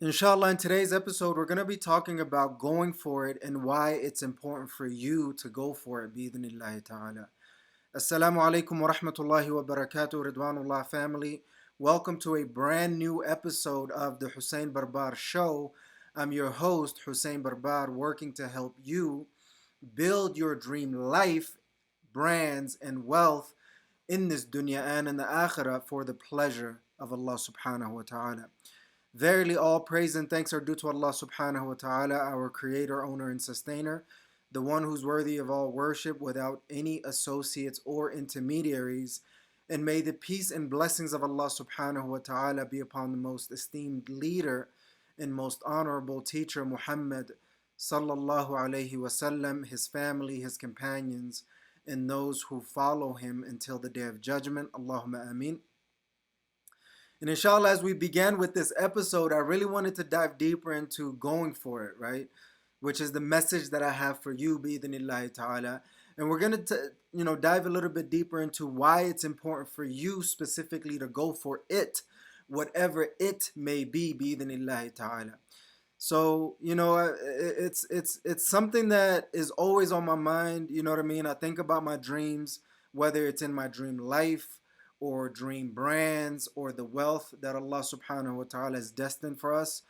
Inshallah, in today's episode, we're going to be talking about going for it and why it's important for you to go for it, bi'idhnillahi ta'ala. Assalamu alaikum wa rahmatullahi wa barakatuh, Ridwanullah family. Welcome to a brand new episode of the Hussein Barbaar Show. I'm your host, Hussein Barbaar, working to help you build your dream life, brands, and wealth in this dunya and in the akhirah for the pleasure of Allah subhanahu wa ta'ala. Verily, all praise and thanks are due to Allah subhanahu wa ta'ala, our creator, owner, and sustainer, the one who's worthy of all worship without any associates or intermediaries. And may the peace and blessings of Allah subhanahu wa ta'ala be upon the most esteemed leader and most honorable teacher, Muhammad sallallahu alayhi wasallam, his family, his companions, and those who follow him until the day of judgment. Allahumma ameen. And inshallah, as we began with this episode, I really wanted to dive deeper into going for it, right? Which is the message that I have for you, bi'idhnillahi ta'ala. And we're going to, dive a little bit deeper into why it's important for you specifically to go for it, whatever it may be, bi'idhnillahi ta'ala. So, it's something that is always on my mind, you know what I mean? I think about my dreams, whether it's in my dream life, or dream brands or the wealth that Allah subhanahu wa ta'ala has destined for us.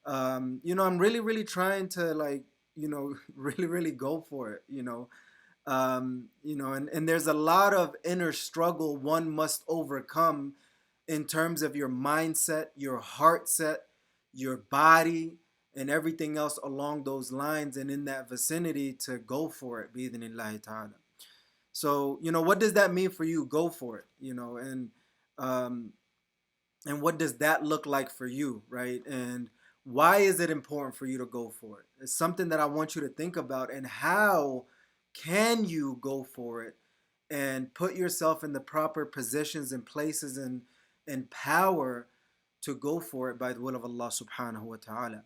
I'm really, really trying to really, really go for it, and there's a lot of inner struggle one must overcome in terms of your mindset, your heart set, your body, and everything else along those lines and in that vicinity to go for it, bi'idhnillahi ta'ala. So, what does that mean for you? Go for it, um, and what does that look like for you, right? And why is it important for you to go for it? It's something that I want you to think about. And how can you go for it and put yourself in the proper positions and places and power to go for it by the will of Allah subhanahu wa ta'ala?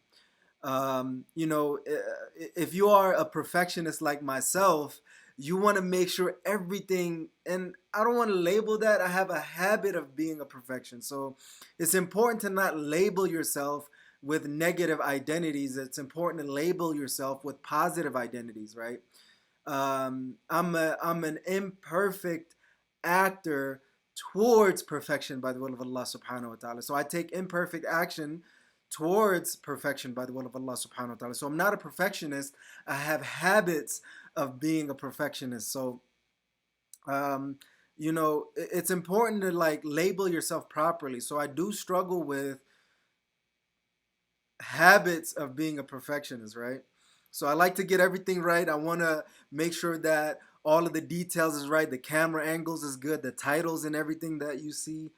If you are a perfectionist like myself, you want to make sure everything, and I don't want to label that. I have a habit of being a perfection. So it's important to not label yourself with negative identities. It's important to label yourself with positive identities, right? I'm an imperfect actor towards perfection by the will of Allah subhanahu wa ta'ala. So I take imperfect action towards perfection by the will of Allah subhanahu wa ta'ala. So I'm not a perfectionist. I have habits of being a perfectionist. So it's important to label yourself properly. So I do struggle with habits of being a perfectionist, right? So I like to get everything right. I want to make sure that all of the details is right. The camera angles is good. The titles and everything that you see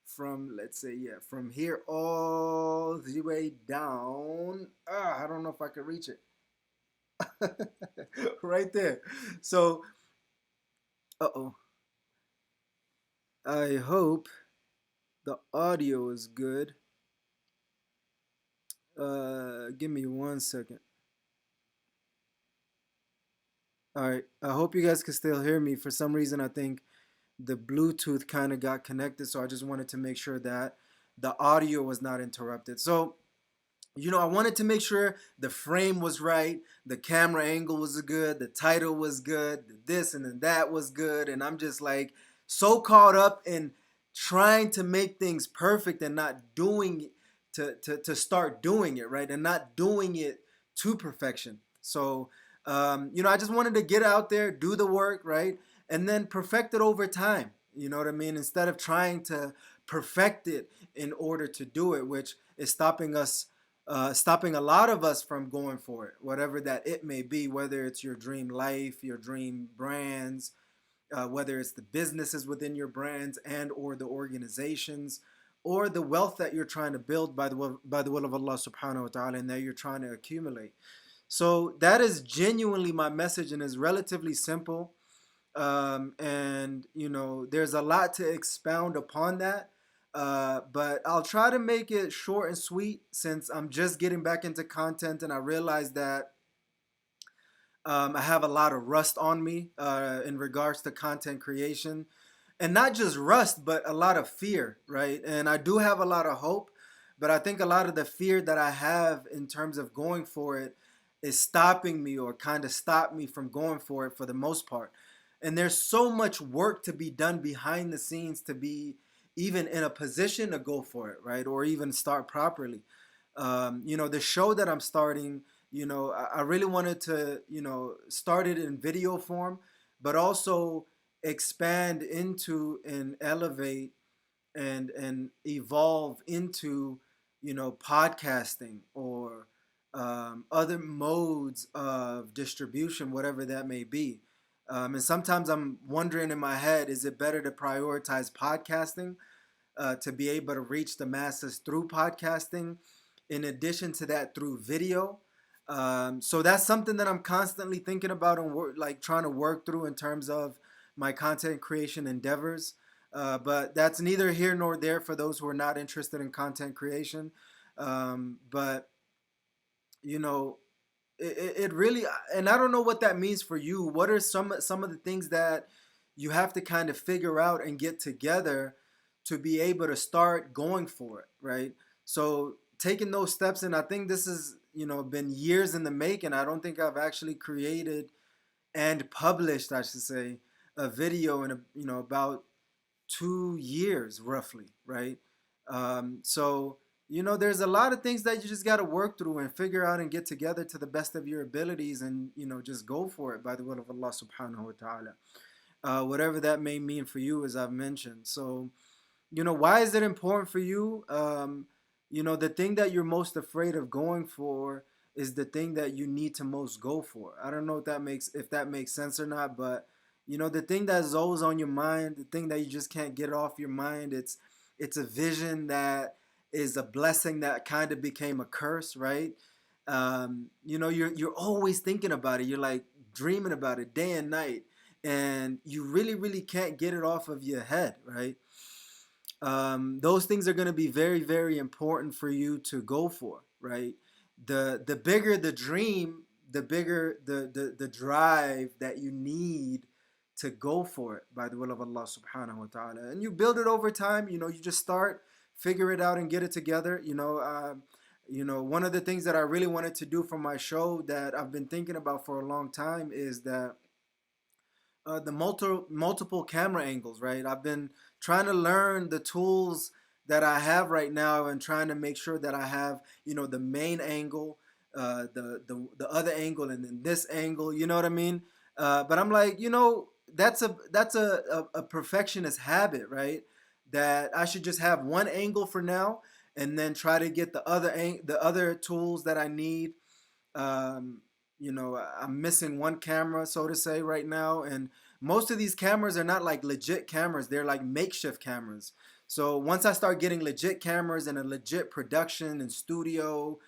from, let's say, from here all the way down. I don't know if I can reach it. Right there. So, uh-oh. I hope the audio is good. Give me 1 second. All right. I hope you guys can still hear me. For some reason, I think the Bluetooth kind of got connected, so I just wanted to make sure that the audio was not interrupted. So, I wanted to make sure the frame was right, the camera angle was good, the title was good, this and then that was good, and I'm just so caught up in trying to make things perfect and not doing to start doing it, right? And not doing it to perfection. So, I just wanted to get out there, do the work, right? And then perfect it over time. You know what I mean? Instead of trying to perfect it in order to do it, which is stopping a lot of us from going for it, whatever that it may be, whether it's your dream life, your dream brands, whether it's the businesses within your brands and or the organizations, or the wealth that you're trying to build by the will of Allah subhanahu wa ta'ala and that you're trying to accumulate. So that is genuinely my message and is relatively simple. And there's a lot to expound upon that. But I'll try to make it short and sweet since I'm just getting back into content and I realize that I have a lot of rust on me in regards to content creation. And not just rust, but a lot of fear, right? And I do have a lot of hope, But I think a lot of the fear that I have in terms of going for it is stopping me, or kind of stop me from going for it for the most part. And there's so much work to be done behind the scenes to be even in a position to go for it, right? Or even start properly. The show that I'm starting, I really wanted to, start it in video form, but also expand into and elevate and evolve into, podcasting or other modes of distribution, whatever that may be. And sometimes I'm wondering in my head, is it better to prioritize podcasting to be able to reach the masses through podcasting, in addition to that through video? So that's something that I'm constantly thinking about and like trying to work through in terms of my content creation endeavors. But that's neither here nor there for those who are not interested in content creation. But you know, it really, and I don't know what that means for you. What are some of the things that you have to kind of figure out and get together to be able to start going for it, right? So taking those steps, and I think this is, been years in the making. I don't think I've actually created and published, I should say, a video in about 2 years roughly, right? So there's a lot of things that you just got to work through and figure out and get together to the best of your abilities, and just go for it by the will of Allah subhanahu wa ta'ala. Whatever that may mean for you, as I've mentioned. So why is it important for you? The thing that you're most afraid of going for is the thing that you need to most go for. I don't know if that makes sense or not, but the thing that is always on your mind, the thing that you just can't get off your mind, it's a vision that is a blessing that kind of became a curse, right? You're always thinking about it. You're like dreaming about it day and night, and you really, really can't get it off of your head, right? Those things are going to be very, very important for you to go for, right? The bigger the dream, the bigger the drive that you need to go for it by the will of Allah subhanahu wa ta'ala. And you build it over time. You just start, figure it out, and get it together. One of the things that I really wanted to do for my show that I've been thinking about for a long time is that the multiple camera angles, right? I've been trying to learn the tools that I have right now, and trying to make sure that I have, the main angle, the other angle, and then this angle. You know what I mean? But I'm like, that's a perfectionist habit, right? That I should just have one angle for now, and then try to get the other tools that I need. um, I'm missing one camera, so to say, right now, and most of these cameras are not like legit cameras. They're like makeshift cameras. So once I start getting legit cameras and a legit production and studio,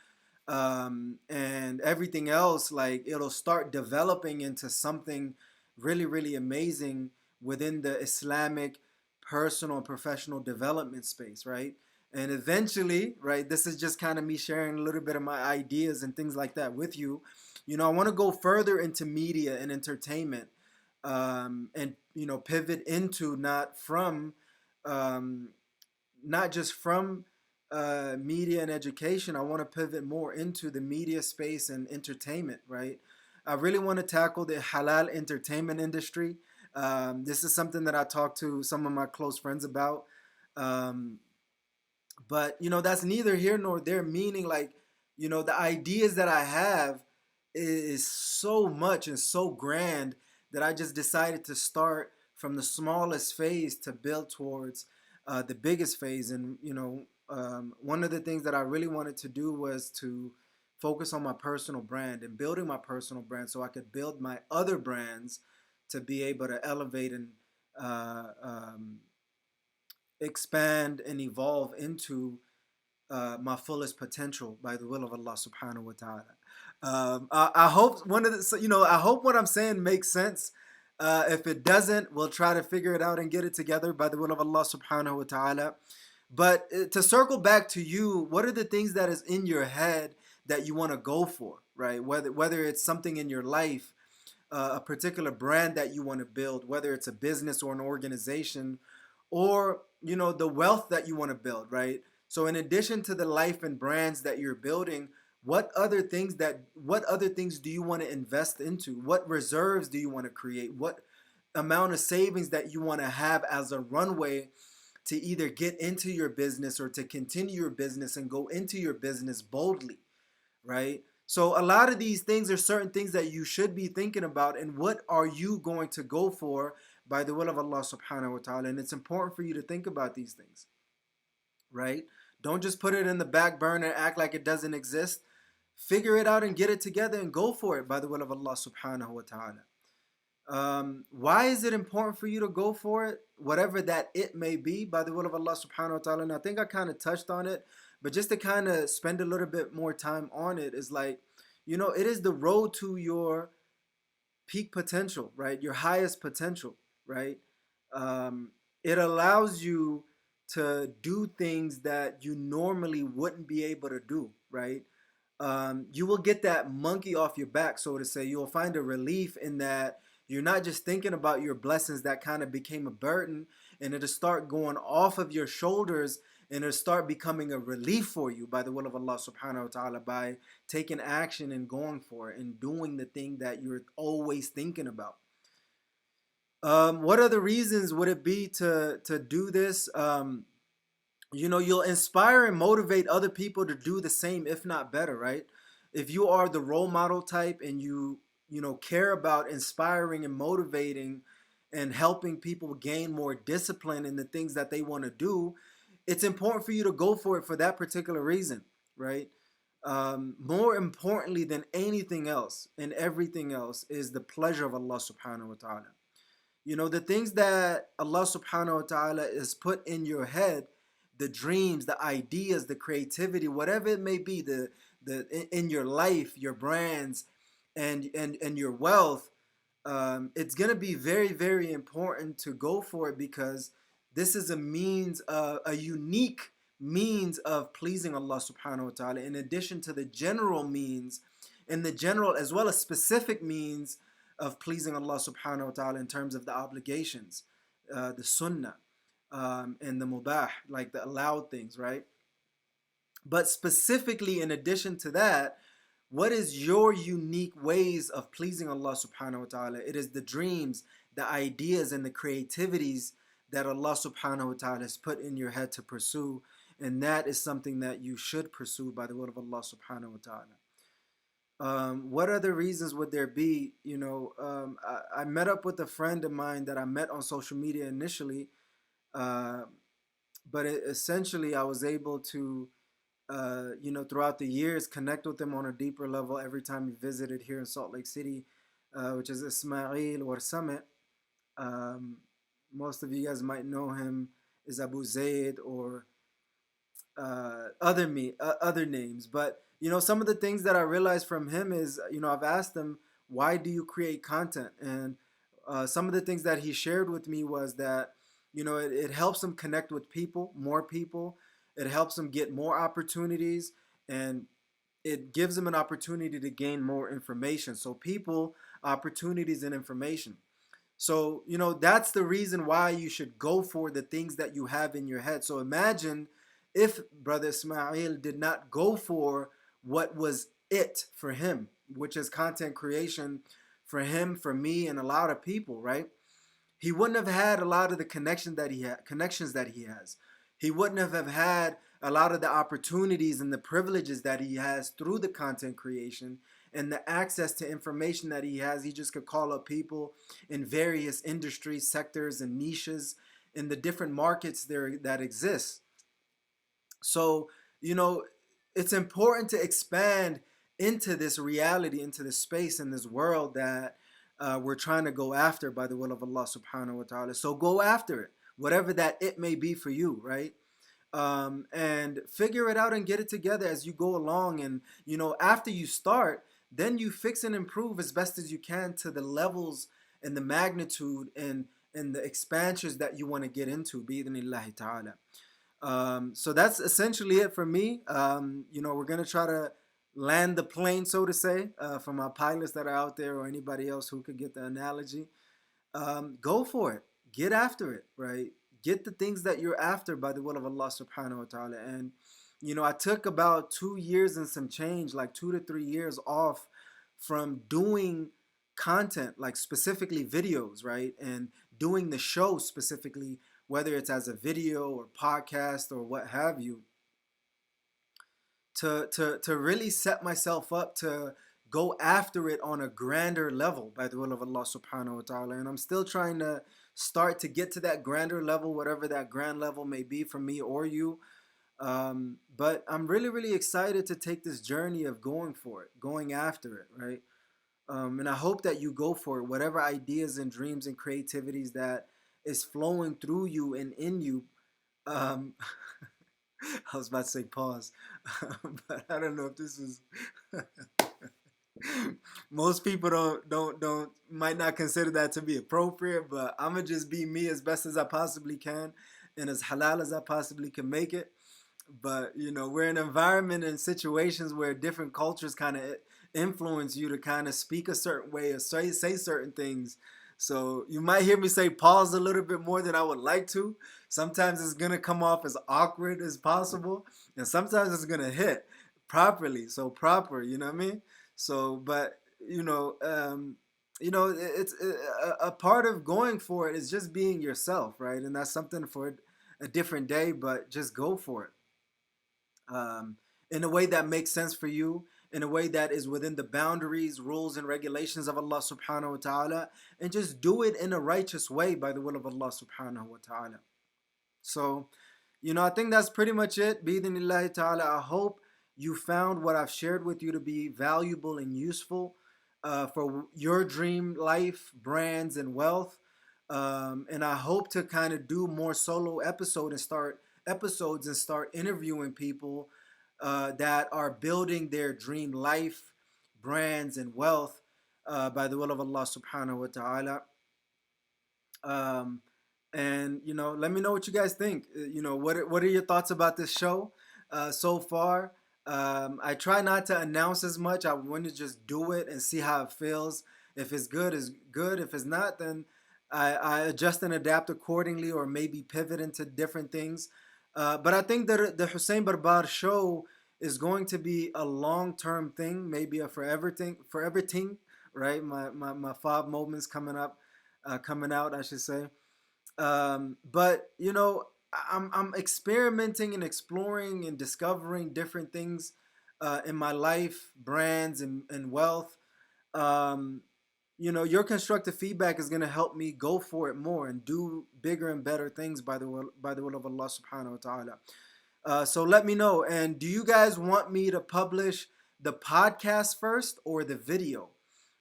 and everything else, like, it'll start developing into something really, really amazing within the Islamic personal and professional development space, right? And eventually, right, this is just kind of me sharing a little bit of my ideas and things like that with you. I want to go further into media and entertainment, and pivot into um, not just from media and education. I want to pivot more into the media space and entertainment, right? I really want to tackle the halal entertainment industry. This is something that I talked to some of my close friends about. Um, but that's neither here nor there, meaning, like, the ideas that I have is so much and so grand that I just decided to start from the smallest phase to build towards the biggest phase. And one of the things that I really wanted to do was to focus on my personal brand and building my personal brand, so I could build my other brands to be able to elevate and uh, um, expand and evolve into my fullest potential by the will of Allah subhanahu wa ta'ala. I hope I hope what I'm saying makes sense. If it doesn't, we'll try to figure it out and get it together by the will of Allah subhanahu wa ta'ala. But to circle back to you, what are the things that is in your head that you want to go for, right? Whether it's something in your life, a particular brand that you want to build, whether it's a business or an organization, or the wealth that you want to build, right? So in addition to the life and brands that you're building, what other things do you want to invest into? What reserves do you want to create? What amount of savings that you want to have as a runway to either get into your business or to continue your business and go into your business boldly, right? So a lot of these things are certain things that you should be thinking about, and what are you going to go for by the will of Allah subhanahu wa ta'ala. And it's important for you to think about these things, right? Don't just put it in the back burner and act like it doesn't exist. Figure it out and get it together and go for it by the will of Allah subhanahu wa ta'ala. Why is it important for you to go for it? Whatever that it may be, by the will of Allah subhanahu wa ta'ala. And I think I kind of touched on it, but just to kind of spend a little bit more time on it is like, it is the road to your peak potential, right? Your highest potential, right? It allows you to do things that you normally wouldn't be able to do, right? You will get that monkey off your back, so to say. You'll find a relief in that you're not just thinking about your blessings that kind of became a burden, and it'll start going off of your shoulders, and it'll start becoming a relief for you by the will of Allah subhanahu wa ta'ala, by taking action and going for it and doing the thing that you're always thinking about. What other reasons would it be to do this? You'll inspire and motivate other people to do the same, if not better, right? If you are the role model type and you care about inspiring and motivating and helping people gain more discipline in the things that they want to do, it's important for you to go for it for that particular reason, right? More importantly than anything else and everything else is the pleasure of Allah subhanahu wa ta'ala. The things that Allah subhanahu wa ta'ala has put in your head, the dreams, the ideas, the creativity, whatever it may be, in your life, your brands, and your wealth, it's gonna be very, very important to go for it, because this is a unique means of pleasing Allah subhanahu wa ta'ala, in addition to the general means, and the general as well as specific means of pleasing Allah subhanahu wa ta'ala in terms of the obligations, the sunnah, and the mubah, like the allowed things, right? But specifically, in addition to that, what is your unique ways of pleasing Allah subhanahu wa ta'ala? It is the dreams, the ideas, and the creativities that Allah subhanahu wa ta'ala has put in your head to pursue. And that is something that you should pursue by the will of Allah subhanahu wa ta'ala. What other reasons would there be? I met up with a friend of mine that I met on social media initially, but essentially I was able to, throughout the years, connect with him on a deeper level every time he visited here in Salt Lake City, which is Ismail or Summit. Most of you guys might know him as Abu Zayd or other names. But some of the things that I realized from him is, I've asked him, why do you create content? And some of the things that he shared with me was that it helps him connect with people, more people. It helps him get more opportunities, and it gives him an opportunity to gain more information. So people, opportunities, and information. So, that's the reason why you should go for the things that you have in your head. So imagine if Brother Ismail did not go for what was it for him, which is content creation for him, for me, and a lot of people, right? He wouldn't have had a lot of the connections that he has. He wouldn't have had a lot of the opportunities and the privileges that he has through the content creation and the access to information that he has. He just could call up people in various industries, sectors, and niches in the different markets there that exist. So, it's important to expand into this reality, into this space, in this world that we're trying to go after by the will of Allah subhanahu wa ta'ala. So go after it, whatever that it may be for you, right? And figure it out and get it together as you go along. And, after you start, then you fix and improve as best as you can to the levels and the magnitude and the expansions that you want to get into, bi-idhnillahi ta'ala. So that's essentially it for me. We're going to try to land the plane, so to say, for my pilots that are out there or anybody else who could get the analogy. Go for it. Get after it, right? get the things that you're after by the will of Allah subhanahu wa ta'ala. And I took about 2 years and some change, like 2 to 3 years off from doing content, like specifically videos, right? And doing the show specifically, whether it's as a video or podcast or what have you, to really set myself up to go after it on a grander level by the will of Allah subhanahu wa ta'ala. And I'm still trying to start to get to that grander level, whatever that grand level may be for me or you. But I'm really, really excited to take this journey of going for it, going after it, right? And I hope that you go for it, whatever ideas and dreams and creativities that is flowing through you and in you. Um, I was about to say pause, but I don't know if this is. Most people don't might not consider that to be appropriate, but I'm gonna just be me as best as I possibly can, and as halal as I possibly can make it. But we're in an environment and situations where different cultures kind of influence you to kind of speak a certain way or say certain things. So you might hear me say pause a little bit more than I would like to. Sometimes it's gonna come off as awkward as possible, and sometimes it's gonna hit properly. So proper, you know what I mean? So, but it's a part of going for it is just being yourself, right? And that's something for a different day, but just go for it in a way that makes sense for you, in a way that is within the boundaries, rules, and regulations of Allah subhanahu wa ta'ala, and just do it in a righteous way by the will of Allah subhanahu wa ta'ala. So, I think that's pretty much it. Bi-idhnillahi ta'ala, I hope you found what I've shared with you to be valuable and useful for your dream life, brands, and wealth. And I hope to kind of do more solo episodes and start interviewing people that are building their dream life, brands, and wealth by the will of Allah subhanahu wa ta'ala. And let me know what you guys think. What are your thoughts about this show so far? I try not to announce as much. I want to just do it and see how it feels. If it's good, it's good. If it's not, then I adjust and adapt accordingly, or maybe pivot into different things. But I think that the Hussein Barbaar show is going to be a long-term thing, maybe a forever thing, right? My 5 moments coming out, I should say. But I'm experimenting and exploring and discovering different things in my life, brands and wealth. Um, your constructive feedback is going to help me go for it more and do bigger and better things by the will of Allah subhanahu wa ta'ala. So let me know. And do you guys want me to publish the podcast first or the video?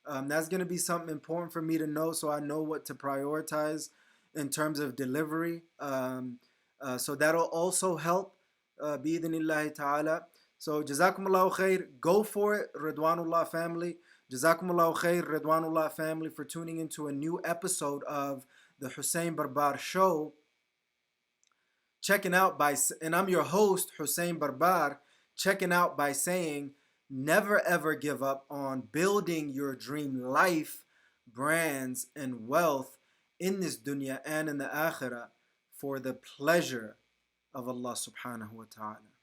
That's going to be something important for me to know, so I know what to prioritize in terms of delivery. So that'll also help, bi-idhnillahi ta'ala. So jazakumullahu khair. Go for it, Ridwanullah family. Jazakumullahu khair, Ridwanullah family, for tuning into a new episode of the Hussein Barbaar Show. And I'm your host, Hussein Barbaar, checking out by saying, never ever give up on building your dream life, brands, and wealth in this dunya and in the akhirah for the pleasure of Allah subhanahu wa ta'ala.